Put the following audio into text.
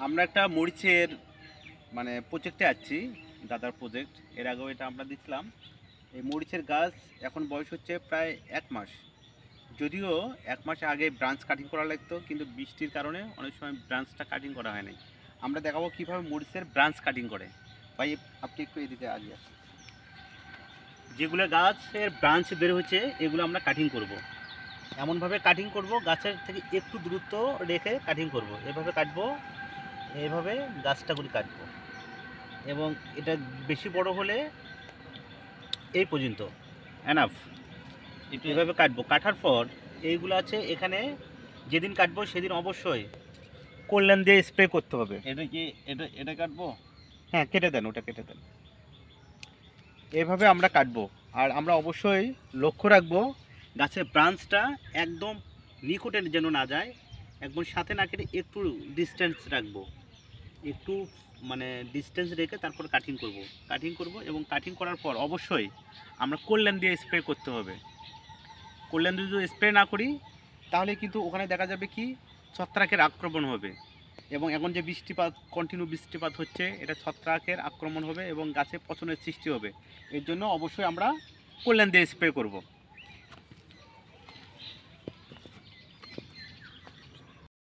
আমরা একটা মরিচের প্রজেক্টে আছি, দাদার প্রজেক্ট। এর আগেও এটা আমরা দিচ্ছিলাম। এই মরিচের গাছ এখন বয়স হচ্ছে প্রায় 1 মাস। যদিও 1 মাস আগে ব্রাঞ্চ কাটিং করা লাগতো, কিন্তু বৃষ্টির কারণে অনেক সময় ব্রাঞ্চটা কাটিং করা হয় নাই। আমরা দেখাবো কীভাবে মরিচের ব্রাঞ্চ কাটিং করে। ভাই, আপনি একটু এদিকে আগে আসুন। যেগুলো গাছের ব্রাঞ্চ বের হচ্ছে এগুলো আমরা কাটিং করব। এমনভাবে কাটিং করব, গাছের থেকে একটু দূরত্ব রেখে কাটিং করব। এভাবে কাটবো, এইভাবে গাছটাগুলি কাটবো, এবং এটা বেশি বড় হলে এই পর্যন্ত এনাফ। এভাবে কাটবো। কাটার পর এইগুলো আছে এখানে, যেদিন কাটবো সেদিন অবশ্যই কল্যাণ দিয়ে স্প্রে করতে হবে। এটা কি এটা কাটবো? হ্যাঁ, কেটে দেন, ওটা কেটে দেন। এভাবে আমরা কাটবো। আর আমরা অবশ্যই লক্ষ্য রাখবো গাছের ব্রাঞ্চটা একদম নিকটে যেন না যায়, একদম সাথে না কেটে একটু ডিস্টেন্স রাখবো। একটু ডিস্টেন্স রেখে তারপর কাটিং করব এবং কাটিং করার পর অবশ্যই আমরা কল্যাণ দিয়ে স্প্রে করতে হবে। কল্যাণ দিয়ে যদি স্প্রে না করি তাহলে কিন্তু ওখানে দেখা যাবে কি ছত্রাকের আক্রমণ হবে, এবং এখন যে বৃষ্টিপাত, কন্টিনিউ বৃষ্টিপাত হচ্ছে, এটা ছত্রাকের আক্রমণ হবে এবং গাছে পচনের সৃষ্টি হবে। এর জন্য অবশ্যই আমরা কল্যাণ দিয়ে স্প্রে করব।